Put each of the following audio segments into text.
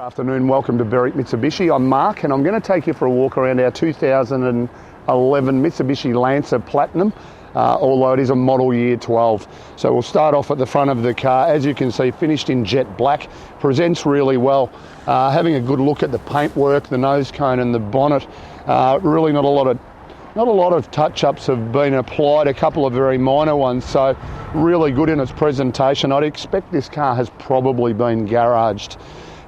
Afternoon, welcome to Berwick Mitsubishi. I'm Mark and I'm going to take you for a walk around our 2011 Mitsubishi Lancer Platinum, although it is a model year 12. So we'll start off at the front of the car. As you can see, finished in jet black, presents really well. Having a good look at the paintwork, the nose cone and the bonnet, really not a lot of touch-ups have been applied, a couple of very minor ones, so really good in its presentation. I'd expect this car has probably been garaged.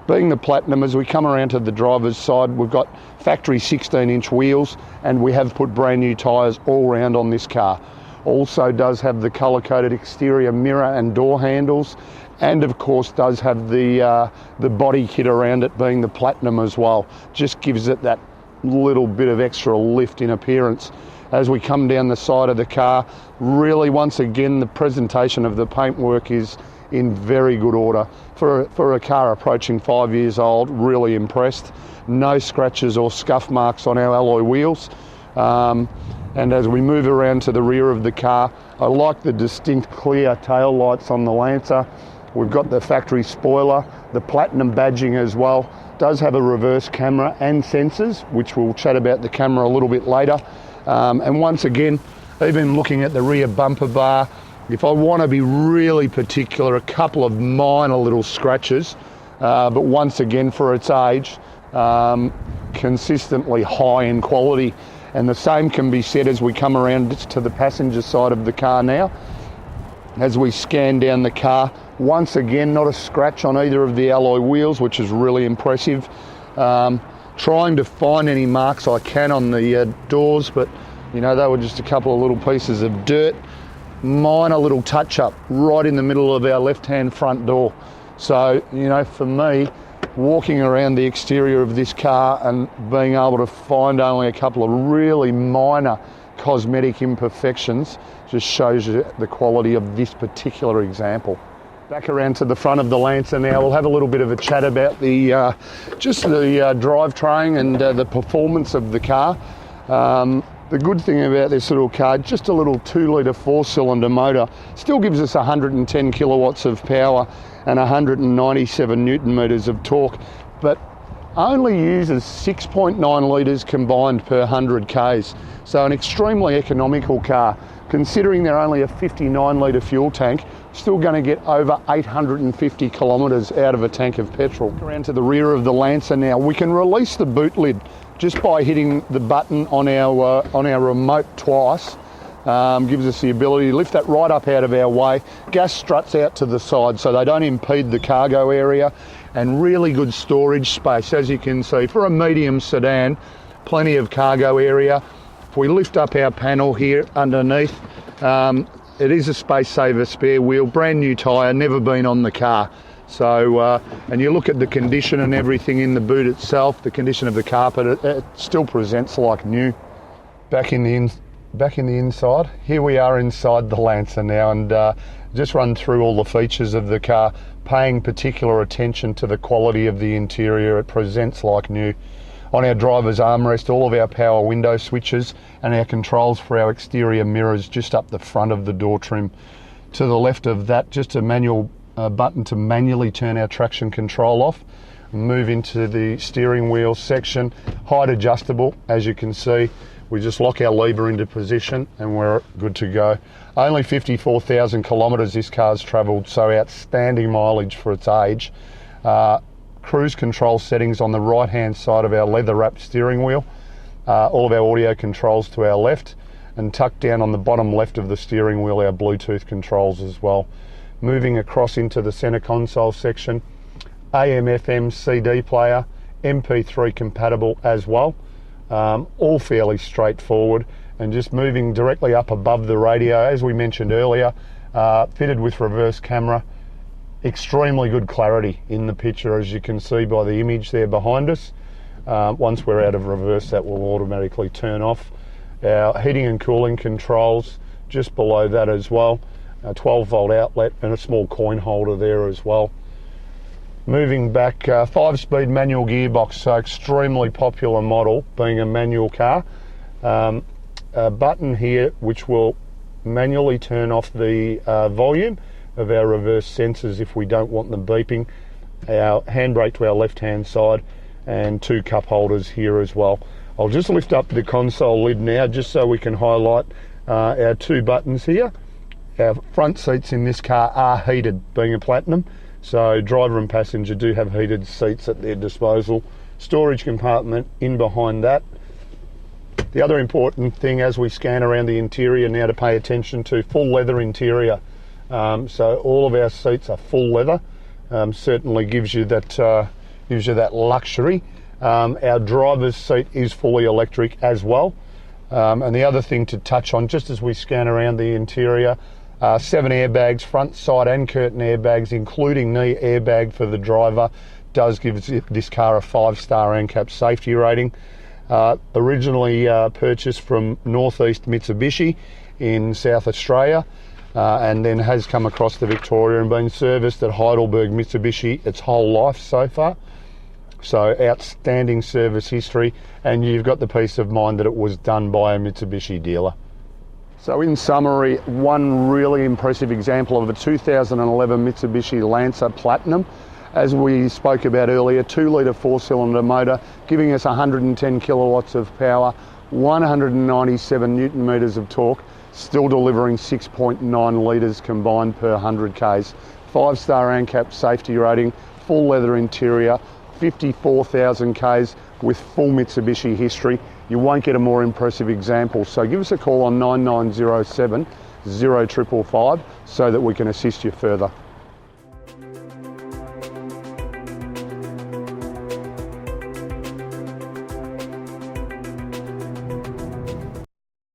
Being the Platinum, as we come around to the driver's side, we've got factory 16-inch wheels and we have put brand new tyres all round on this car. Also does have the colour-coded exterior mirror and door handles, and of course does have the body kit around it, being the Platinum as well. Just gives it that little bit of extra lift in appearance. As we come down the side of the car, really once again the presentation of the paintwork is in very good order. For a car approaching 5 years old, really impressed. No scratches or scuff marks on our alloy wheels. And as we move around to the rear of the car, I like the distinct clear tail lights on the Lancer. We've got the factory spoiler, the Platinum badging as well. Does have a reverse camera and sensors, which we'll chat about the camera a little bit later. And once again, even looking at the rear bumper bar, if I want to be really particular, a couple of minor little scratches, but once again for its age, consistently high in quality. And the same can be said as we come around to the passenger side of the car now. As we scan down the car, once again, not a scratch on either of the alloy wheels, which is really impressive. Trying to find any marks I can on the doors, but you know, they were just a couple of little pieces of dirt. Minor little touch-up right in the middle of our left-hand front door. So, you know, for me, walking around the exterior of this car and being able to find only a couple of really minor cosmetic imperfections just shows you the quality of this particular example. Back around to the front of the Lancer now, we'll have a little bit of a chat about the drivetrain and the performance of the car. The good thing about this little car, just a little 2-litre 4-cylinder motor, still gives us 110 kilowatts of power and 197 newton metres of torque, but only uses 6.9 litres combined per 100 k's. So an extremely economical car. Considering they're only a 59-litre fuel tank, still going to get over 850 kilometres out of a tank of petrol. Around to the rear of the Lancer now, we can release the boot lid just by hitting the button on our remote twice. Gives us the ability to lift that right up out of our way. Gas struts out to the side so they don't impede the cargo area, and really good storage space. As you can see, for a medium sedan, plenty of cargo area. If we lift up our panel here underneath, it is a space saver spare wheel, brand new tyre, never been on the car. So, and you look at the condition and everything in the boot itself, the condition of the carpet, it still presents like new. Back in the inside, here we are inside the Lancer now, and just run through all the features of the car, paying particular attention to the quality of the interior. It presents like new. On our driver's armrest, all of our power window switches and our controls for our exterior mirrors just up the front of the door trim. To the left of that, just a manual button to manually turn our traction control off. Move into the steering wheel section, height adjustable. As you can see, we just lock our lever into position and we're good to go. Only 54,000 kilometres this car's travelled, so outstanding mileage for its age. Cruise control settings on the right hand side of our leather wrapped steering wheel. All of our audio controls to our left, and tucked down on the bottom left of the steering wheel, our Bluetooth controls as well. Moving across into the centre console section, AM, FM, CD player, MP3 compatible as well. All fairly straightforward, and just moving directly up above the radio, as we mentioned earlier, fitted with reverse camera. Extremely good clarity in the picture, as you can see by the image there behind us. Once we're out of reverse, that will automatically turn off. Our heating and cooling controls just below that as well. A 12-volt outlet and a small coin holder there as well. Moving back, 5-speed manual gearbox, so extremely popular model, being a manual car. A button here which will manually turn off the volume of our reverse sensors if we don't want them beeping. our handbrake to our left-hand side, and 2 cup holders here as well. I'll just lift up the console lid now just so we can highlight our 2 buttons here. Our front seats in this car are heated, being a Platinum, so driver and passenger do have heated seats at their disposal. Storage compartment in behind that. The other important thing as we scan around the interior now to pay attention to, full leather interior. So all of our seats are full leather. Certainly gives you that luxury. Our driver's seat is fully electric as well. And the other thing to touch on, just as we scan around the interior, 7 airbags, front, side and curtain airbags, including knee airbag for the driver, does give this car a 5-star ANCAP safety rating. Originally purchased from Northeast Mitsubishi in South Australia, and then has come across to Victoria and been serviced at Heidelberg Mitsubishi its whole life so far. So outstanding service history, and you've got the peace of mind that it was done by a Mitsubishi dealer. So in summary, one really impressive example of a 2011 Mitsubishi Lancer Platinum. As we spoke about earlier, 2-litre 4-cylinder motor, giving us 110 kilowatts of power, 197 newton metres of torque, still delivering 6.9 litres combined per 100 k's. 5-star ANCAP safety rating, full leather interior, 54,000 k's with full Mitsubishi history. You won't get a more impressive example. So give us a call on 9907 0555 so that we can assist you further.